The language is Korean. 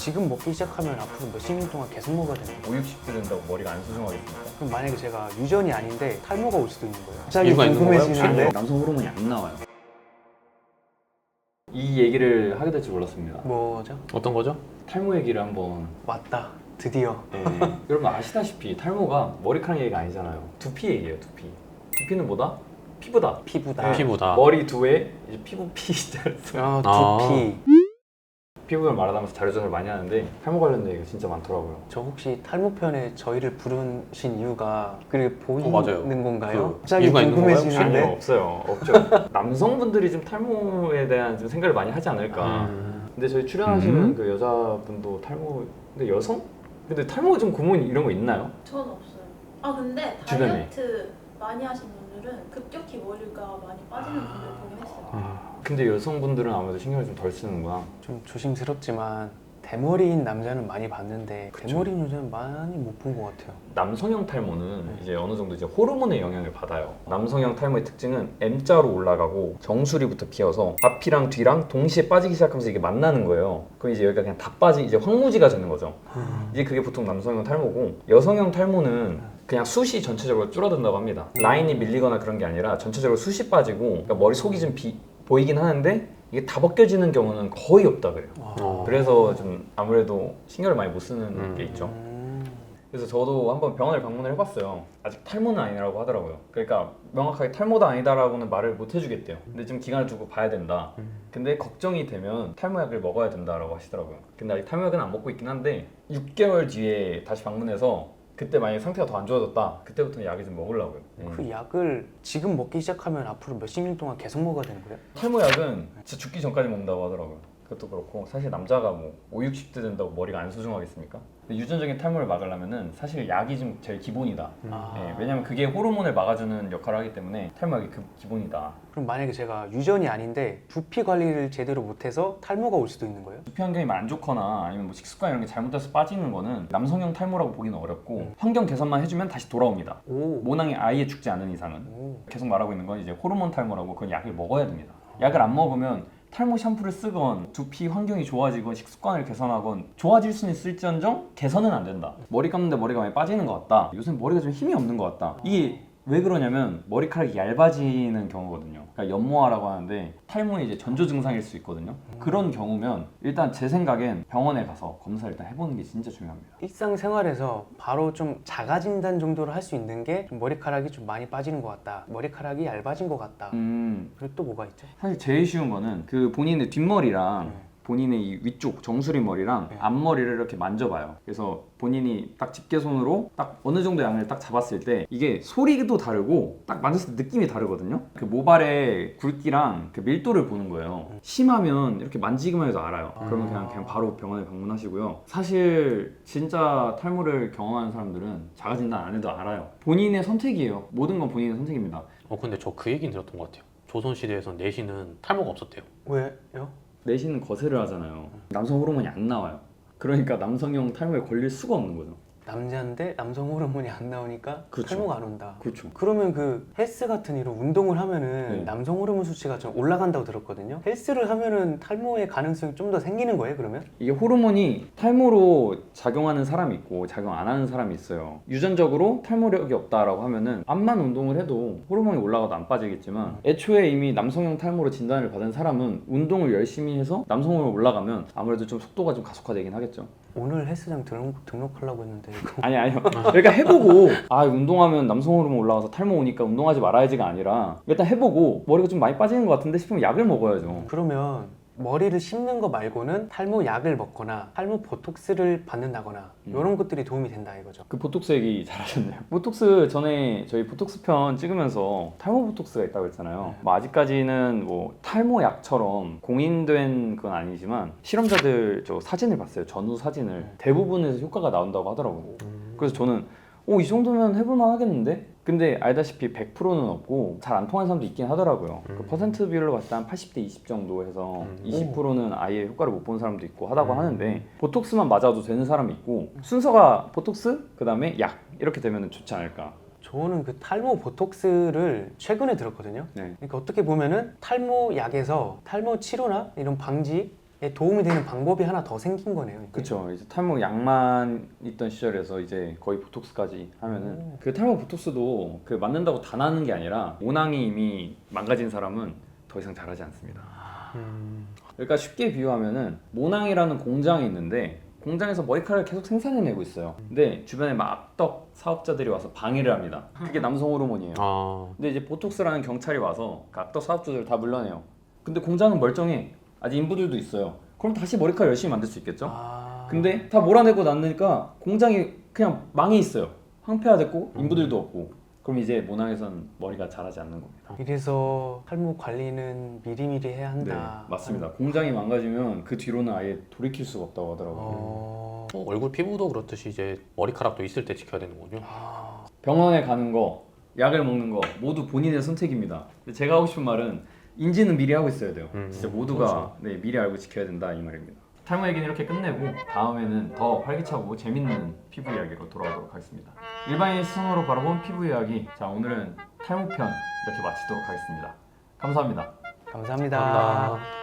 지금 먹기 시작하면 앞으로 몇십 년 동안 계속 먹어야 되는 거예요? 5, 60대 된다고 머리가 안 수정하겠습니까? 그럼 만약에 제가 유전이 아닌데 탈모가 올 수도 있는 거예요? 갑자기 이유가 있는 건가요? 궁금해지는데 남성 호르몬이 안 나와요. 이 얘기를 하게 될 줄 몰랐습니다. 뭐죠? 어떤 거죠? 탈모 얘기를 한번. 왔다 드디어. 네. 여러분 아시다시피 탈모가 머리카락 얘기가 아니잖아요. 두피 얘기예요. 두피. 두피는 뭐다? 피부다. 피부다. 피부다. 머리 두에 이제 피부 피자를 써. 두피. 피부를 말하면서 자료조사를 많이 하는데 탈모 관련된 얘기가 진짜 많더라고요. 저 혹시 탈모 편에 저희를 부르신 이유가 그렇게 보이는 맞아요. 건가요? 그 갑자기 이유가 있는 건가요? 아니요, 궁금해지는데. 없어요. 없죠. 남성분들이 좀 탈모에 대한 좀 생각을 많이 하지 않을까. 근데 저희 출연하시는 그 여자분도 탈모, 근데 여성? 근데 탈모 좀 고민 이런 거 있나요? 전 없어요. 아 근데 주변에. 다이어트 많이 하신 분들은 급격히 머리가 많이 빠지는 분들 보긴 했어요. 근데 여성분들은 아무래도 신경을 좀 덜 쓰는구나. 좀 조심스럽지만 대머리인 남자는 많이 봤는데 대머리인 여자는 많이 못 본 것 같아요. 남성형 탈모는 이제 어느 정도 이제 호르몬의 영향을 받아요. 남성형 탈모의 특징은 M자로 올라가고 정수리부터 피어서 앞이랑 뒤랑 동시에 빠지기 시작하면서 이게 만나는 거예요. 그럼 이제 여기가 그냥 다 빠지 이제 황무지가 되는 거죠. 이제 그게 보통 남성형 탈모고, 여성형 탈모는 그냥 숱이 전체적으로 줄어든다고 합니다. 라인이 밀리거나 그런 게 아니라 전체적으로 숱이 빠지고, 그러니까 머리 속이 좀 보이긴 하는데 이게 다 벗겨지는 경우는 거의 없다 그래요. 그래서 좀 아무래도 신경을 많이 못 쓰는 게 있죠. 그래서 저도 한번 병원을 방문을 해봤어요. 아직 탈모는 아니라고 하더라고요. 그러니까 명확하게 탈모도 아니다라고는 말을 못 해주겠대요. 근데 좀 기간을 두고 봐야 된다. 근데 걱정이 되면 탈모약을 먹어야 된다라고 하시더라고요. 근데 아직 탈모약은 안 먹고 있긴 한데 6개월 뒤에 다시 방문해서 그때 만약에 상태가 더 안 좋아졌다, 그때부터는 약을 좀 먹으려고요. 그 약을 지금 먹기 시작하면 앞으로 몇십 년 동안 계속 먹어야 되는 거예요? 탈모약은 진짜 죽기 전까지 먹는다고 하더라고요. 그것도 그렇고 사실 남자가 뭐 5, 60대 된다고 머리가 안 소중하겠습니까? 근데 유전적인 탈모를 막으려면은 사실 약이 좀 제일 기본이다. 예, 왜냐면 그게 호르몬을 막아주는 역할을 하기 때문에 탈모약이 그 기본이다. 그럼 만약에 제가 유전이 아닌데 두피 관리를 제대로 못해서 탈모가 올 수도 있는 거예요? 두피 환경이 안 좋거나 아니면 뭐 식습관 이런 게 잘못돼서 빠지는 거는 남성형 탈모라고 보기는 어렵고 환경 개선만 해주면 다시 돌아옵니다. 오. 모낭이 아예 죽지 않은 이상은. 오. 계속 말하고 있는 건 이제 호르몬 탈모라고, 그건 약을 먹어야 됩니다. 약을 안 먹으면 탈모 샴푸를 쓰건 두피 환경이 좋아지건 식습관을 개선하건 좋아질 수는 있을지언정 개선은 안 된다. 머리 감는데 머리가 많이 빠지는 것 같다. 요새 머리가 좀 힘이 없는 것 같다. 이게 왜 그러냐면 머리카락이 얇아지는 경우거든요. 그러니까 연모화라고 하는데 탈모의 이제 전조 증상일 수 있거든요. 그런 경우면 일단 제 생각엔 병원에 가서 검사를 일단 해보는 게 진짜 중요합니다. 일상생활에서 바로 좀 자가 진단 정도로 할 수 있는 게 좀 머리카락이 좀 많이 빠지는 것 같다, 머리카락이 얇아진 것 같다. 그리고 또 뭐가 있죠? 사실 제일 쉬운 거는 그 본인의 뒷머리랑 본인의 이 위쪽 정수리 머리랑 앞머리를 이렇게 만져봐요. 그래서 본인이 딱 집게손으로 딱 어느 정도 양을 딱 잡았을 때 이게 소리도 다르고 딱 만졌을 때 느낌이 다르거든요. 그 모발의 굵기랑 그 밀도를 보는 거예요. 심하면 이렇게 만지기만 해도 알아요. 그러면 그냥 바로 병원에 방문하시고요. 사실 진짜 탈모를 경험하는 사람들은 자가진단 안 해도 알아요. 본인의 선택이에요. 모든 건 본인의 선택입니다. 근데 저 그 얘기는 들었던 것 같아요. 조선시대에선 내시는 탈모가 없었대요. 왜요? 내시는 거세를 하잖아요. 남성 호르몬이 안 나와요. 그러니까 남성형 탈모에 걸릴 수가 없는 거죠. 남자인데 남성 호르몬이 안 나오니까 그쵸. 탈모가 안 온다. 그렇죠. 그러면 그 헬스 같은 이런 운동을 하면은 네. 남성 호르몬 수치가 좀 올라간다고 들었거든요. 헬스를 하면은 탈모의 가능성이 좀 더 생기는 거예요, 그러면? 이게 호르몬이 탈모로 작용하는 사람이 있고 작용 안 하는 사람이 있어요. 유전적으로 탈모력이 없다라고 하면은 암만 운동을 해도 호르몬이 올라가도 안 빠지겠지만 애초에 이미 남성형 탈모로 진단을 받은 사람은 운동을 열심히 해서 남성으로 올라가면 아무래도 좀 속도가 좀 가속화되긴 하겠죠. 오늘 헬스장 등록하려고 했는데 이거 아니요. 그러니까 해보고 운동하면 남성 호르몬 올라가서 탈모 오니까 운동하지 말아야지가 아니라 일단 해보고 머리가 좀 많이 빠지는 것 같은데 싶으면 약을 먹어야죠. 그러면 머리를 심는 거 말고는 탈모 약을 먹거나 탈모 보톡스를 받는다거나 이런 것들이 도움이 된다 이거죠. 그 보톡스 얘기 잘하셨네요. 보톡스 전에 저희 보톡스 편 찍으면서 탈모 보톡스가 있다고 했잖아요. 뭐 아직까지는 뭐 탈모약처럼 공인된 건 아니지만 실험자들 저 사진을 봤어요. 전후 사진을. 대부분에서 효과가 나온다고 하더라고요. 그래서 저는 이 정도면 해볼만 하겠는데? 근데 알다시피 100%는 없고 잘 안 통하는 사람도 있긴 하더라고요. 그 퍼센트 비율로 봤을 때 한 80대 20 정도 해서 20%는 아예 효과를 못 본 사람도 있고 하다고 하는데 보톡스만 맞아도 되는 사람이 있고 순서가 보톡스, 그 다음에 약 이렇게 되면 좋지 않을까. 저는 그 탈모 보톡스를 최근에 들었거든요. 네. 그러니까 어떻게 보면은 탈모 약에서 탈모 치료나 이런 방지 도움이 되는 방법이 하나 더 생긴 거네요. 이게. 그렇죠. 이제 탈모 약만 있던 시절에서 이제 거의 보톡스까지 하면은 그 탈모 보톡스도 그 맞는다고 다 나는 게 아니라 모낭이 이미 망가진 사람은 더 이상 자라지 않습니다. 그러니까 쉽게 비유하면은 모낭이라는 공장이 있는데 공장에서 머리카락을 계속 생산해내고 있어요. 근데 주변에 막 악덕 사업자들이 와서 방해를 합니다. 그게 남성 호르몬이에요. 아, 근데 이제 보톡스라는 경찰이 와서 그 악덕 사업주들을 다 물러내요. 근데 공장은 멀쩡해. 아직 인부들도 있어요. 그럼 다시 머리카락 열심히 만들 수 있겠죠? 근데 다 몰아내고 났으니까 공장이 그냥 망해 있어요. 황폐화됐고 인부들도 없고. 그럼 이제 모낭에선 머리가 자라지 않는 겁니다. 이래서 탈모 관리는 미리미리 해야 네, 한다. 맞습니다. 공장이 망가지면 그 뒤로는 아예 돌이킬 수가 없다고 하더라고요. 얼굴 피부도 그렇듯이 이제 머리카락도 있을 때 지켜야 되는군요. 병원에 가는 거, 약을 먹는 거 모두 본인의 선택입니다. 근데 제가 하고 싶은 말은 인지는 미리 하고 있어야 돼요. 진짜 모두가 그렇죠. 네, 미리 알고 지켜야 된다 이 말입니다. 탈모 얘기는 이렇게 끝내고 다음에는 더 활기차고 재밌는 피부 이야기로 돌아오도록 하겠습니다. 일반인 시선으로 바라본 피부 이야기. 자, 오늘은 탈모 편 이렇게 마치도록 하겠습니다. 감사합니다. 감사합니다. 감사합니다.